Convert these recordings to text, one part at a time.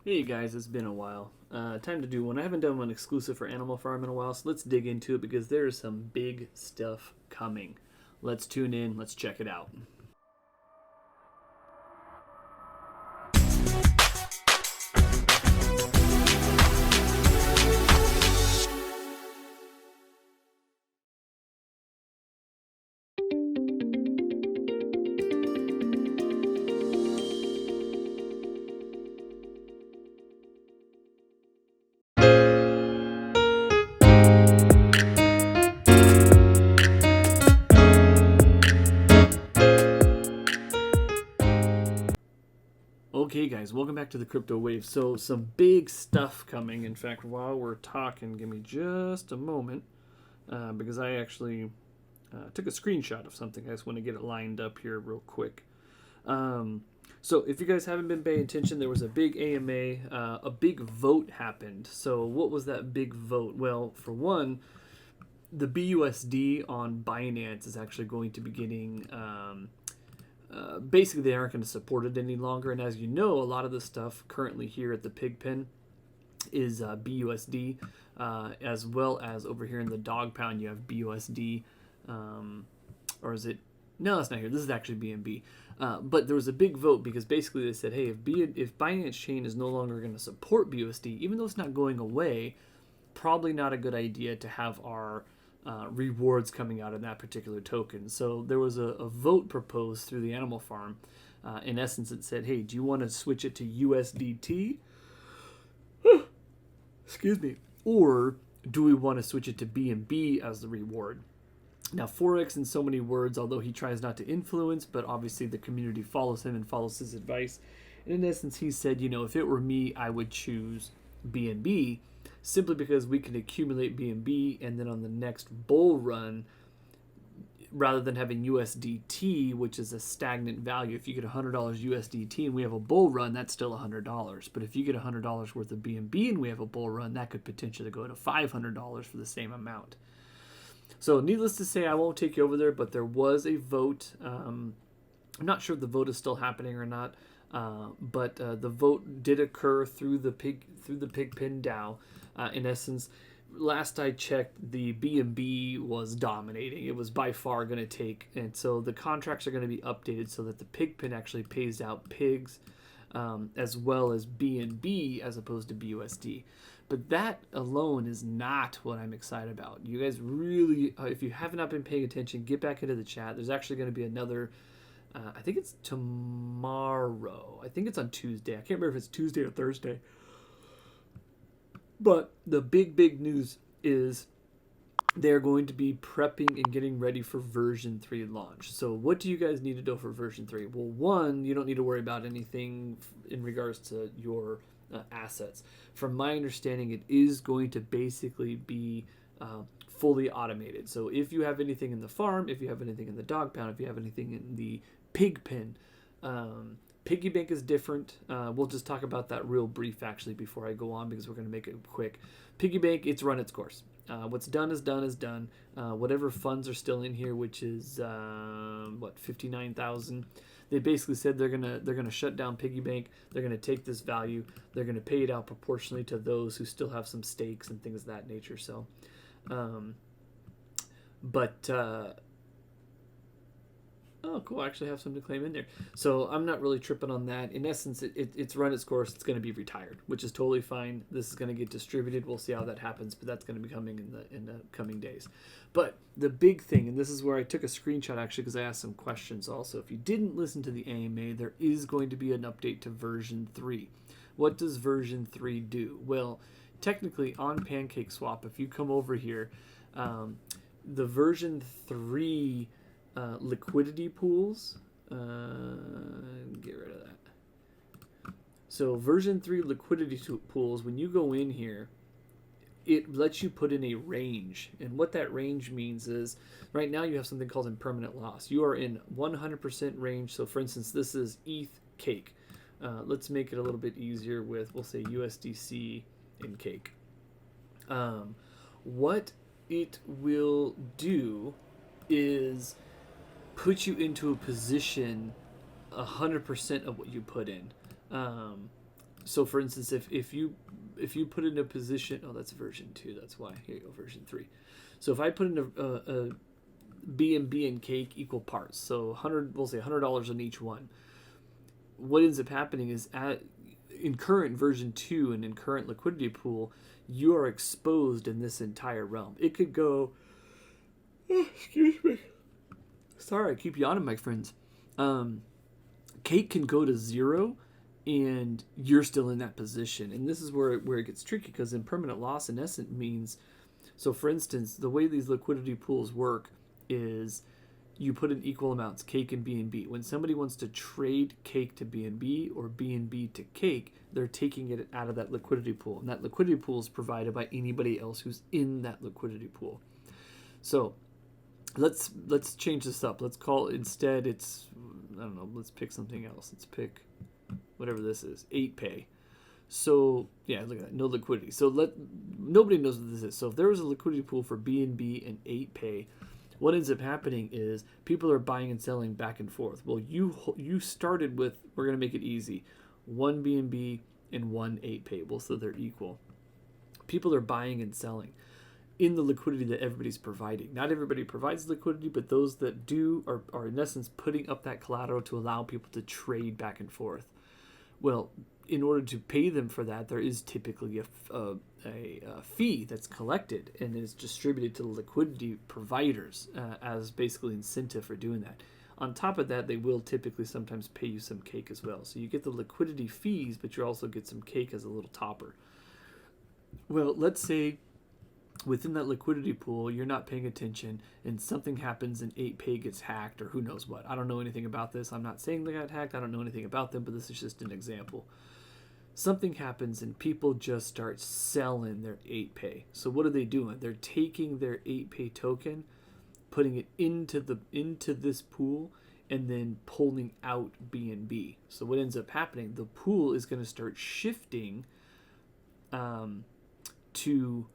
Hey guys, it's been a while. Time to do one. I haven't done one exclusive for Animal Farm in a while, so let's dig into it because there is some big stuff coming. Let's tune in, let's check it out. Okay, guys, welcome back to the Crypto Wave. So, some big stuff coming. In fact, while we're talking, give me just a moment because I actually took a screenshot of something. I just want to get it lined up here real quick. So, if you guys haven't been paying attention, there was a big AMA, a big vote happened. So, what was that big vote? Well, for one, the BUSD on Binance is actually going to be getting. Basically, they aren't going to support it any longer. And as you know, a lot of the stuff currently here at the Pigpen is BUSD, as well as over here in the Dog Pound, you have BUSD. Or is it? No, it's not here. This is actually BNB. But there was a big vote because basically they said, hey, if Binance Chain is no longer going to support BUSD, even though it's not going away, probably not a good idea to have our rewards coming out of that particular token. So there was a vote proposed through the Animal Farm. In essence, it said, hey, do you want to switch it to USDT? Excuse me. Or do we want to switch it to BNB as the reward? Now, Forex, in so many words, although he tries not to influence, but obviously the community follows him and follows his advice. And in essence, he said, if it were me, I would choose BNB simply because we can accumulate BNB and then on the next bull run, rather than having USDT, which is a stagnant value, if you get $100 USDT and we have a bull run, that's still $100. But if you get $100 worth of BNB and we have a bull run, that could potentially go to $500 for the same amount. So needless to say, I won't take you over there, but there was a vote. I'm not sure if the vote is still happening or not, but the vote did occur through the Pigpen DAO. In essence, last I checked, the BNB was dominating. It was by far going to take, and so the contracts are going to be updated so that the Pigpen actually pays out pigs, as well as BNB as opposed to BUSD. But that alone is not what I'm excited about. You guys really, if you have not been paying attention, get back into the chat. There's actually going to be another. I think it's tomorrow. I think it's on Tuesday. I can't remember if it's Tuesday or Thursday. But the big news is they're going to be prepping and getting ready for version 3 launch. So what do you guys need to know for version 3? Well, one, you don't need to worry about anything in regards to your assets. From my understanding, it is going to basically be fully automated. So if you have anything in the farm, if you have anything in the dog pound, if you have anything in the pig pen, PIGGYBANK is different. We'll just talk about that real brief actually before I go on because we're going to make it quick. PIGGYBANK, it's run its course. What's done is done is done. Whatever funds are still in here, which is 59,000. They basically said they're gonna shut down PIGGYBANK. They're gonna take this value. They're gonna pay it out proportionally to those who still have some stakes and things of that nature. So, oh, cool. I actually have some to claim in there. So I'm not really tripping on that. In essence, it's run its course. It's going to be retired, which is totally fine. This is going to get distributed. We'll see how that happens, but that's going to be coming in the coming days. But the big thing, and this is where I took a screenshot actually because I asked some questions also. If you didn't listen to the AMA, there is going to be an update to version 3. What does version 3 do? Well, technically on PancakeSwap, if you come over here, the version 3 liquidity pools, get rid of that. So version 3 liquidity pools, when you go in here, it lets you put in a range. And what that range means is, right now you have something called impermanent loss. You are in 100% range. So for instance, this is ETH cake. Let's make it a little bit easier with, we'll say USDC in cake. What it will do is put you into a position 100% of what you put in. So for instance, if you put in a position, oh, that's version 2, that's why. Here you go, version 3. So if I put in a BNB and cake equal parts, so 100, we'll say $100 on each one. What ends up happening is in current version 2 and in current liquidity pool, you are exposed in this entire realm. It could go, excuse me. Sorry, I keep yawning, my friends. Cake can go to 0 and you're still in that position. And this is where it gets tricky, because impermanent loss in essence means, so for instance, the way these liquidity pools work is you put in equal amounts, cake and BNB. When somebody wants to trade cake to BNB or BNB to cake, they're taking it out of that liquidity pool. And that liquidity pool is provided by anybody else who's in that liquidity pool. So let's change this up. Let's call it, instead it's, I don't know, let's pick something else. Let's pick whatever this is, 8pay. So yeah, look at that, no liquidity. So nobody knows what this is. So if there was a liquidity pool for BNB and 8pay, what ends up happening is people are buying and selling back and forth. Well, you started with, we're going to make it easy, 1 BNB and 1 8pay. Well, so they're equal. People are buying and selling in the liquidity that everybody's providing. Not everybody provides liquidity, but those that do are in essence putting up that collateral to allow people to trade back and forth. Well, in order to pay them for that, there is typically a fee that's collected and is distributed to the liquidity providers as basically incentive for doing that. On top of that, they will typically sometimes pay you some cake as well. So you get the liquidity fees, but you also get some cake as a little topper. Well, let's say within that liquidity pool, you're not paying attention and something happens and 8pay gets hacked or who knows what. I don't know anything about this. I'm not saying they got hacked. I don't know anything about them, but this is just an example. Something happens and people just start selling their 8pay. So what are they doing? They're taking their 8pay token, putting it into this pool, and then pulling out BNB. So what ends up happening, the pool is going to start shifting to,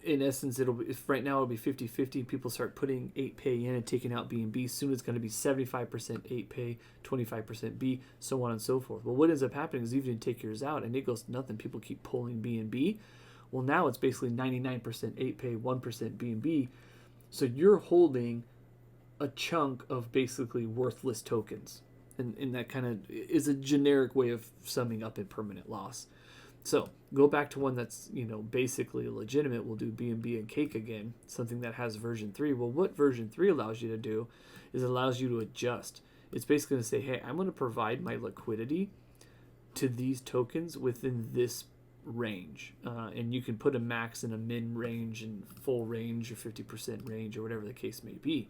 in essence, right now it'll be 50-50. People start putting 8pay in and taking out BNB. Soon it's going to be 75% 8pay, 25% B, so on and so forth. Well, what ends up happening is even take yours out and it goes to nothing. People keep pulling BNB. Well, now it's basically 99% 8pay, 1% BNB. So you're holding a chunk of basically worthless tokens. And that kind of is a generic way of summing up impermanent loss. So go back to one that's, basically legitimate. We'll do BNB and cake again, something that has version 3. Well, what version 3 allows you to do is it allows you to adjust. It's basically going to say, hey, I'm going to provide my liquidity to these tokens within this range. And you can put a max and a min range and full range or 50% range or whatever the case may be.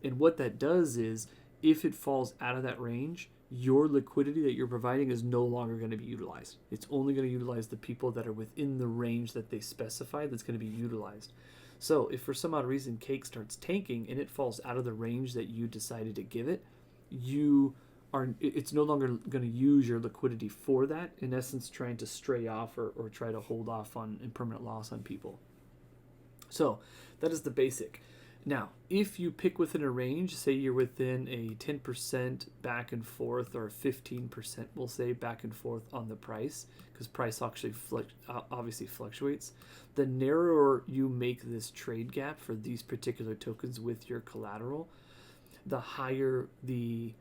And what that does is if it falls out of that range, your liquidity that you're providing is no longer going to be utilized. It's only going to utilize the people that are within the range that they specify that's going to be utilized. So if for some odd reason cake starts tanking and it falls out of the range that you decided to give it, it's no longer going to use your liquidity for that, in essence trying to stray off or try to hold off on impermanent loss on people. So that is the basic. Now, if you pick within a range, say you're within a 10% back and forth or 15%, we'll say, back and forth on the price, because price actually obviously fluctuates, the narrower you make this trade gap for these particular tokens with your collateral, the higher the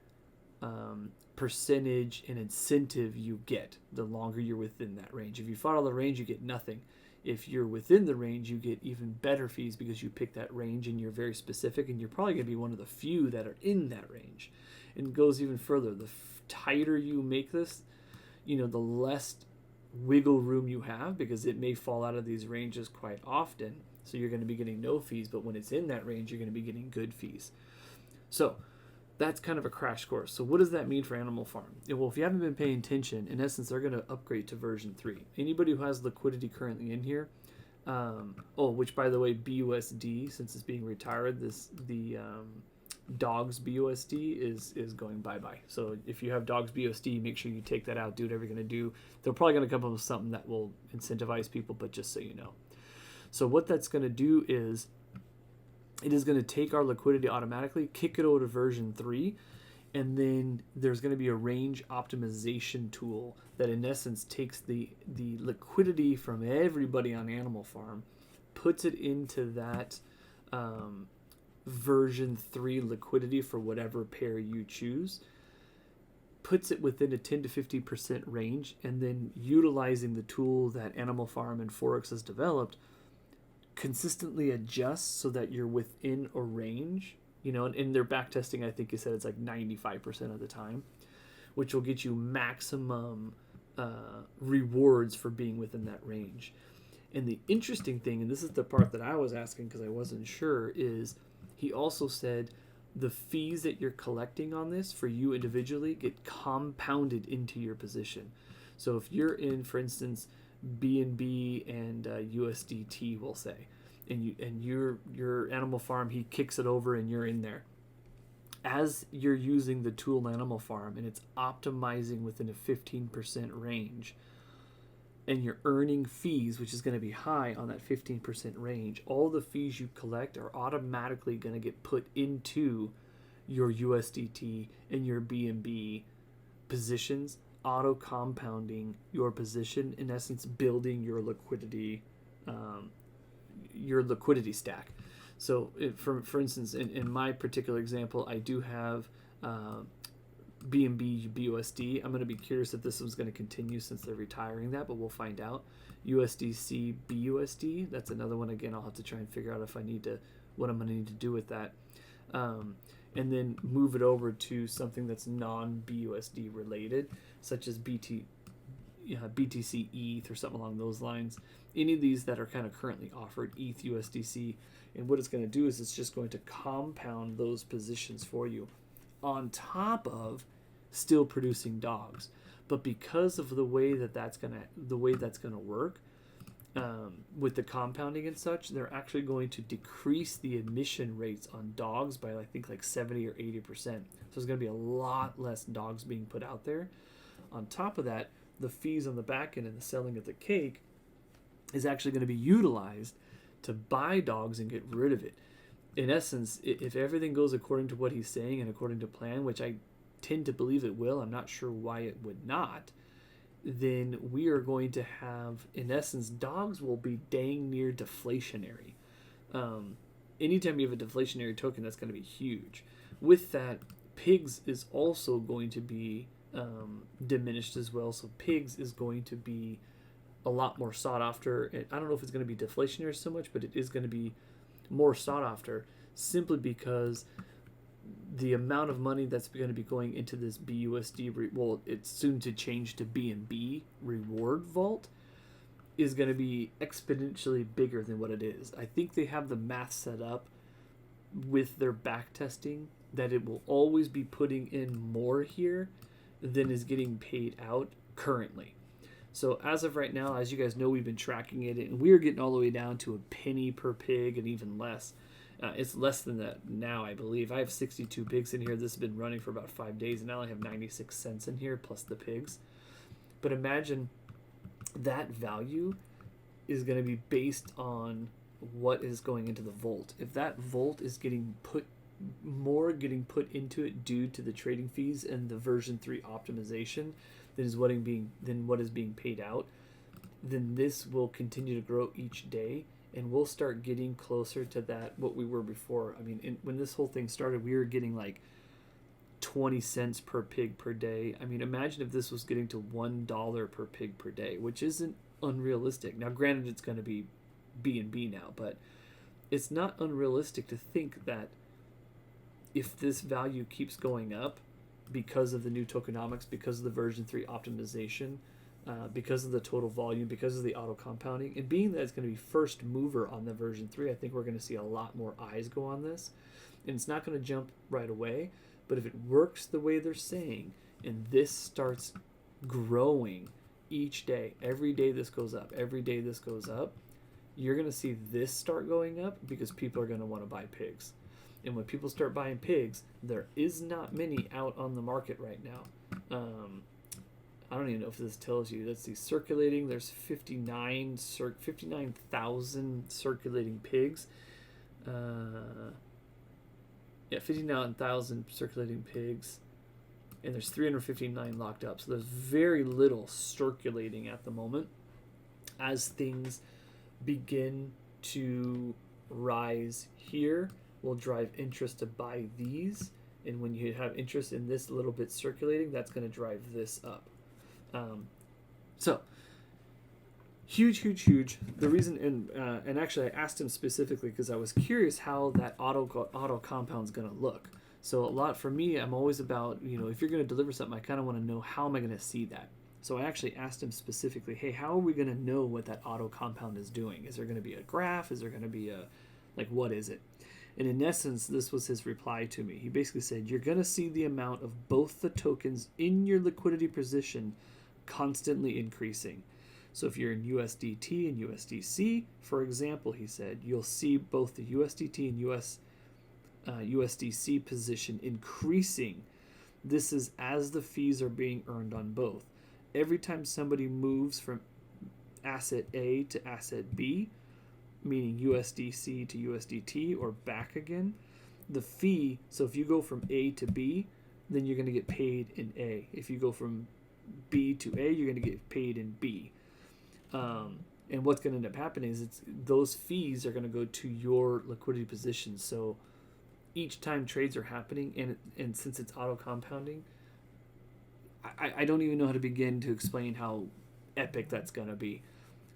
percentage and incentive you get the longer you're within that range. If you fall out of the range, you get nothing. If you're within the range, you get even better fees because you pick that range and you're very specific, and you're probably going to be one of the few that are in that range. And it goes even further. The tighter you make this, the less wiggle room you have, because it may fall out of these ranges quite often. So you're going to be getting no fees, but when it's in that range, you're going to be getting good fees. So that's kind of a crash course. So what does that mean for Animal Farm? Well, if you haven't been paying attention, in essence, they're going to upgrade to version 3. Anybody who has liquidity currently in here, which by the way, BUSD, since it's being retired, the Dogs BUSD is going bye-bye. So if you have Dogs BUSD, make sure you take that out, do whatever you're going to do. They're probably going to come up with something that will incentivize people, but just so you know. So what that's going to do is it is going to take our liquidity automatically, kick it over to version 3, And then there's going to be a range optimization tool that in essence takes the liquidity from everybody on Animal Farm, puts it into that version 3 liquidity for whatever pair you choose, puts it within a 10 to 50% range, and then utilizing the tool that Animal Farm and Forex has developed, consistently adjusts so that you're within a range. And in their back testing, I think you said it's like 95% of the time, which will get you maximum rewards for being within that range. And the interesting thing, and this is the part that I was asking because I wasn't sure, is he also said the fees that you're collecting on this for you individually get compounded into your position. So if you're in, for instance, BNB and USDT, we'll say, and your Animal Farm, he kicks it over and you're in there. As you're using the tool Animal Farm and it's optimizing within a 15% range, and you're earning fees, which is going to be high on that 15% range, all the fees you collect are automatically going to get put into your USDT and your BNB positions, auto compounding your position, in essence building your liquidity stack. So for instance, in my particular example, I do have BNB BUSD. I'm going to be curious if this was going to continue since they're retiring that, but we'll find out. USDC BUSD, that's another one. Again, I'll have to try and figure out what I'm going to need to do with that. And then move it over to something that's non-BUSD related, such as BTC ETH or something along those lines. Any of these that are kind of currently offered, ETH, USDC, and what it's going to do is it's just going to compound those positions for you on top of still producing dogs. But because of the way that's going to work, with the compounding and such, they're actually going to decrease the emission rates on dogs by I think like 70 or 80%. So there's going to be a lot less dogs being put out there. On top of that, the fees on the back end and the selling of the cake is actually going to be utilized to buy dogs and get rid of it. In essence, if everything goes according to what he's saying and according to plan, which I tend to believe it will, I'm not sure why it would not, then we are going to have, in essence, dogs will be dang near deflationary. Anytime you have a deflationary token, that's going to be huge. With that, pigs is also going to be diminished as well. So pigs is going to be a lot more sought after. And I don't know if it's going to be deflationary so much, but it is going to be more sought after simply because the amount of money that's going to be going into this BUSD, it's soon to change to BNB reward vault, is going to be exponentially bigger than what it is. I think they have the math set up with their back testing that it will always be putting in more here than is getting paid out currently. So as of right now, as you guys know, we've been tracking it, and we're getting all the way down to a penny per pig and even less. It's less than that now, I believe. I have 62 pigs in here. This has been running for about 5 days, and now I have 96 cents in here plus the pigs. But imagine that value is going to be based on what is going into the vault. If that vault is getting put into it due to the trading fees and the version 3 optimization than what is being paid out, then this will continue to grow each day, and we'll start getting closer to that what we were before. I mean, when this whole thing started, we were getting like 20 cents per pig per day. I mean, imagine if this was getting to $1 per pig per day, which isn't unrealistic. Now, granted, it's going to be BNB now, but it's not unrealistic to think that if this value keeps going up because of the new tokenomics, because of the version 3 optimization, because of the total volume, because of the auto compounding, and being that it's going to be first mover on the version 3, I think we're going to see a lot more eyes go on this. And it's not going to jump right away, but if it works the way they're saying, and this starts growing each day, every day this goes up, every day this goes up, you're going to see this start going up because people are going to want to buy pigs. And when people start buying pigs, there is not many out on the market right now. I don't even know if this tells you. Let's see, circulating. There's 59,000 circulating pigs. 59,000 circulating pigs. and there's 359 locked up. So there's very little circulating at the moment. As things begin to rise here, will drive interest to buy these, and when you have interest in this little bit circulating, that's going to drive this up. So huge. The reason, and actually I asked him specifically because I was curious how that auto compound is going to look. So a lot for me, I'm always about, if you're going to deliver something, I kind of want to know, how am I going to see that? So I actually asked him specifically, hey, how are we going to know what that auto compound is doing? Is there going to be a graph? Is there going to be what is it? And in essence, this was his reply to me. He basically said, you're going to see the amount of both the tokens in your liquidity position constantly increasing. So if you're in USDT and USDC, for example, he said, you'll see both the USDT and USDC position increasing. This is as the fees are being earned on both. Every time somebody moves from asset A to asset B, meaning USDC to USDT or back again, the fee, so if you go from A to B, then you're going to get paid in A. If you go from B to A, you're going to get paid in B. And what's going to end up happening is those fees are going to go to your liquidity position. So each time trades are happening, and since it's auto compounding, I don't even know how to begin to explain how epic that's going to be.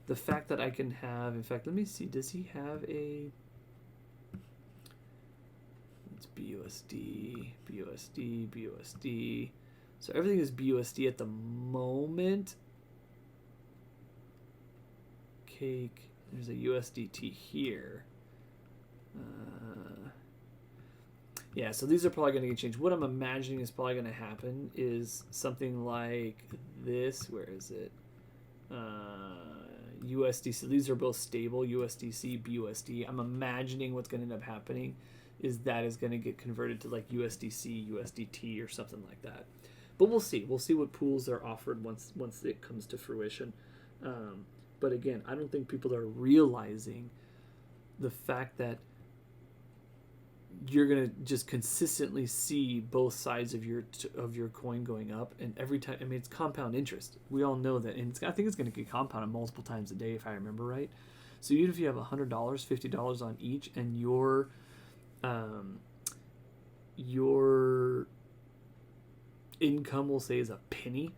The fact that I can have, in fact, let me see, does he have a, it's BUSD, BUSD, BUSD. So everything is BUSD at the moment. Cake, there's a USDT here. Yeah, so these are probably going to get changed. What I'm imagining is probably going to happen is something like this. Where is it? USDC. These are both stable, USDC, BUSD. I'm imagining what's going to end up happening is that is going to get converted to like USDC, USDT, or something like that. But we'll see. We'll see what pools are offered once it comes to fruition. But again, I don't think people are realizing the fact that you're gonna just consistently see both sides of your coin going up, and every time, I mean, it's compound interest. We all know that, and I think it's going to get compounded multiple times a day if I remember right. So even if you have $100, $50 on each, and your income, we'll say, is a penny,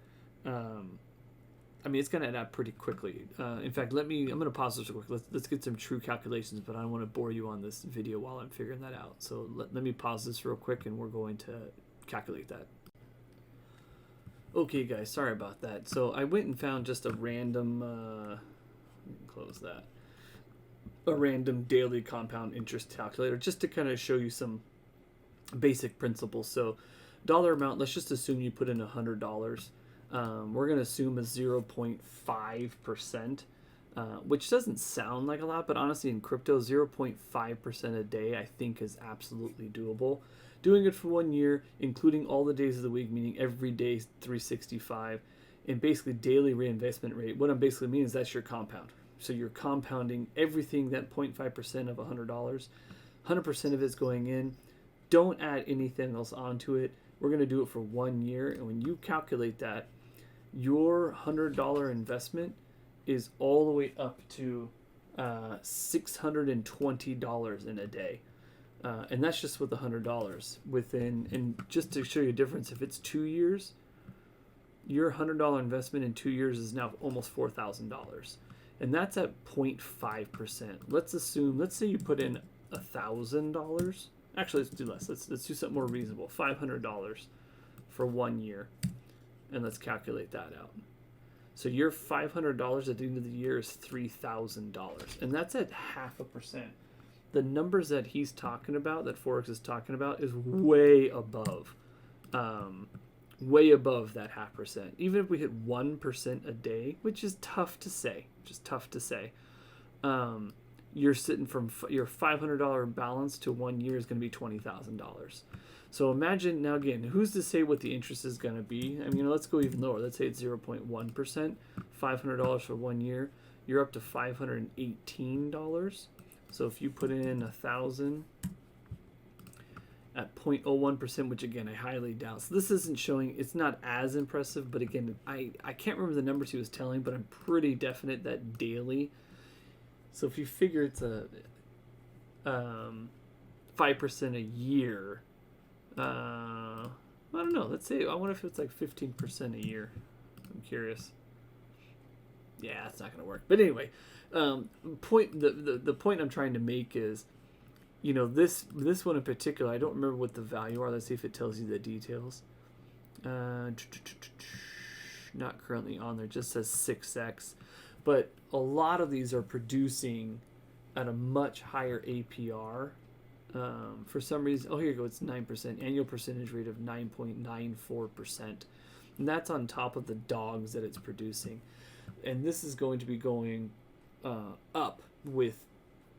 I mean, it's going to add up pretty quickly. In fact, I'm going to pause this real quick. Let's get some true calculations, but I don't want to bore you on this video while I'm figuring that out. So let me pause this real quick, and we're going to calculate that. Okay, guys, sorry about that. So I went and found just a random, close that, a random daily compound interest calculator, just to kind of show you some basic principles. So dollar amount, let's just assume you put in $100. We're going to assume a 0.5%, which doesn't sound like a lot, but honestly in crypto, 0.5% a day I think is absolutely doable. Doing it for 1 year, including all the days of the week, meaning every day 365, and basically daily reinvestment rate. What I'm basically meaning is that's your compound. So you're compounding everything, that 0.5% of $100. 100% of it's going in. Don't add anything else onto it. We're going to do it for 1 year, and when you calculate that, your $100 investment is all the way up to $620 in a day. And that's just with $100 within, and just to show you a difference, if it's 2 years, your $100 investment in 2 years is now almost $4,000. And that's at 0.5%. Let's say you put in $1,000. Actually, let's do less. Let's do something more reasonable. $500 for 1 year. And let's calculate that out. So your $500 at the end of the year is $3,000. And that's at 0.5%. The numbers that he's talking about, that Forex is talking about, is way above that 0.5%. Even if we hit 1% a day, which is tough to say, you're sitting from your $500 balance to 1 year is going to be $20,000. So imagine, now again, who's to say what the interest is going to be? I mean, let's go even lower. Let's say it's 0.1%, $500 for 1 year. You're up to $518. So if you put in 1,000 at 0.01%, which again I highly doubt. So this isn't showing, it's not as impressive, but again, I can't remember the numbers he was telling, but I'm pretty definite that daily. So if you figure it's a 5% a year, I don't know. Let's say, I wonder if it's like 15% a year. I'm curious. Yeah, it's not going to work. But anyway, the point I'm trying to make is, you know, this one in particular, I don't remember what the value are. Let's see if it tells you the details. Not currently on there. It just says 6x. But a lot of these are producing at a much higher APR. For some reason, oh, here you go. It's 9%. Annual percentage rate of 9.94%. And that's on top of the dogs that it's producing. And this is going to be going up with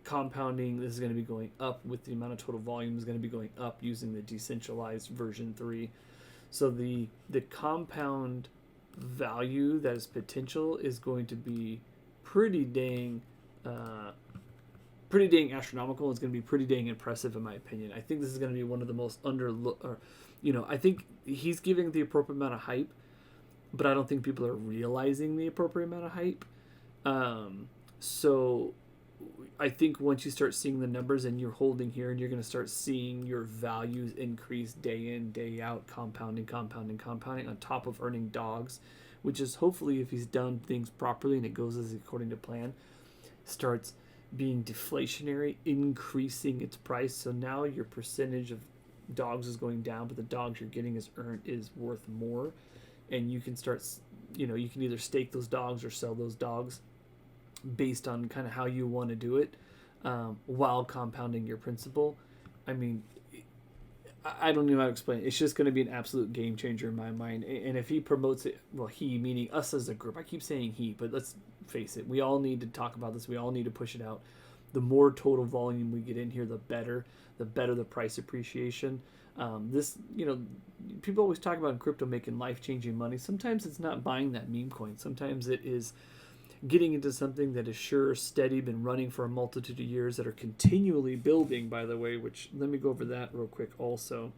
compounding. This is going to be going up with the amount of total volume is going to be going up using the decentralized version 3. So the compound value that is potential is going to be pretty dang astronomical. It's going to be pretty dang impressive in my opinion. I think this is going to be one of the most I think he's giving the appropriate amount of hype, but I don't think people are realizing the appropriate amount of hype. So I think once you start seeing the numbers and you're holding here, and you're going to start seeing your values increase day in, day out, compounding on top of earning dogs, which is hopefully, if he's done things properly and it goes as according to plan, starts being deflationary, increasing its price. So now your percentage of dogs is going down, but the dogs you're getting is worth more. And you can start, you can either stake those dogs or sell those dogs based on kind of how you want to do it, while compounding your principal. I mean, I don't know how to explain it. It's just going to be an absolute game changer in my mind. And if he promotes it, well, he, meaning us as a group, I keep saying he, but let's face it, we all need to talk about this. We all need to push it out. The more total volume we get in here, the better the price appreciation. People always talk about in crypto making life-changing money. Sometimes it's not buying that meme coin. Sometimes it is getting into something that is sure, steady, been running for a multitude of years, that are continually building, by the way, which let me go over that real quick also.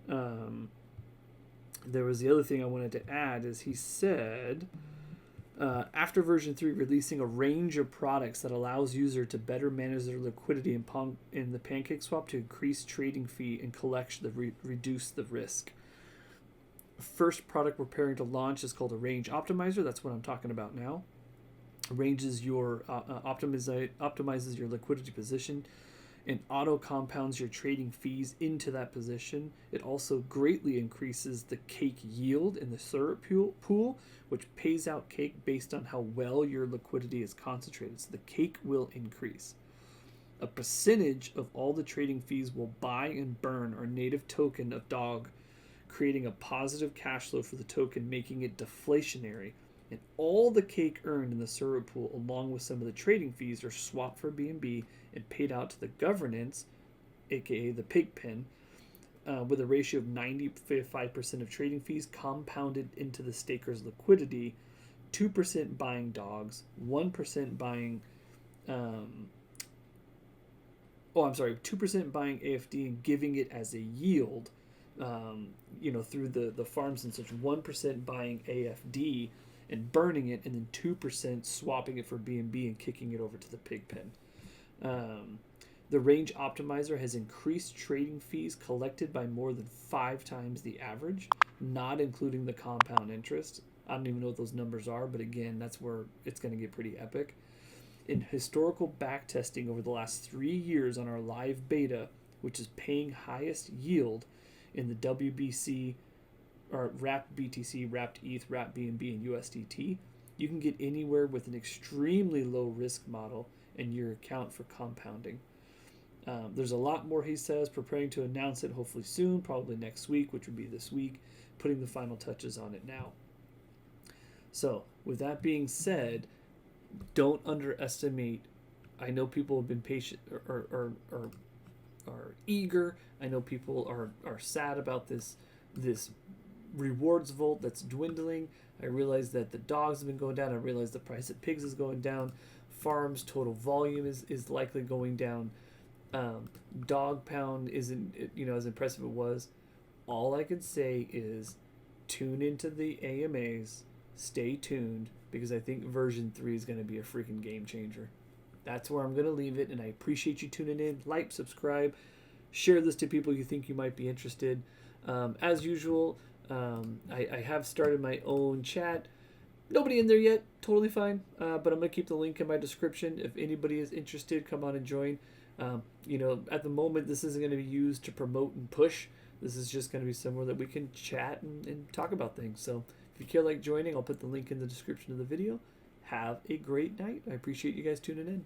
There was the other thing I wanted to add is he said, after version 3, releasing a range of products that allows user to better manage their liquidity in the Pancake Swap to increase trading fee and collection reduce the risk. First product we're preparing to launch is called a range optimizer. That's what I'm talking about now. Ranges your optimizes your liquidity position and auto compounds your trading fees into that position. It also greatly increases the cake yield in the syrup pool, which pays out cake based on how well your liquidity is concentrated. So the cake will increase. A percentage of all the trading fees will buy and burn our native token of dog, creating a positive cash flow for the token, making it deflationary. And all the cake earned in the syrup pool, along with some of the trading fees, are swapped for BNB and paid out to the governance, aka the pig pen, with a ratio of 95% of trading fees compounded into the staker's liquidity, 2% buying dogs, 1% buying 2% buying AFD and giving it as a yield, through the farms and such, 1% buying AFD and burning it, and then 2% swapping it for BNB and kicking it over to the pig pen. The range optimizer has increased trading fees collected by more than 5 times the average, not including the compound interest. I don't even know what those numbers are, but again, that's where it's going to get pretty epic. In historical backtesting over the last 3 years on our live beta, which is paying highest yield in the WBC, or wrapped BTC, wrapped ETH, wrapped BNB, and USDT, you can get anywhere with an extremely low risk model in your account for compounding. There's a lot more, he says, preparing to announce it hopefully soon, probably next week, which would be this week, putting the final touches on it now. So with that being said, don't underestimate. I know people have been patient or are eager. I know people are sad about this rewards vault that's dwindling. I realize that the dogs have been going down. I realize the price of pigs is going down. Farms total volume is likely going down. Dog pound isn't, as impressive as it was. All I can say is tune into the AMAs, stay tuned, because I think version 3 is going to be a freaking game changer. That's where I'm going to leave it, and I appreciate you tuning in. Like, subscribe, share this to people you think you might be interested. As usual, I have started my own chat. Nobody in there yet, totally fine. But I'm gonna keep the link in my description. If anybody is interested, come on and join. At the moment, this isn't going to be used to promote and push. This is just going to be somewhere that we can chat and talk about things. So if you feel like joining, I'll put the link in the description of the video. Have a great night. I appreciate you guys tuning in.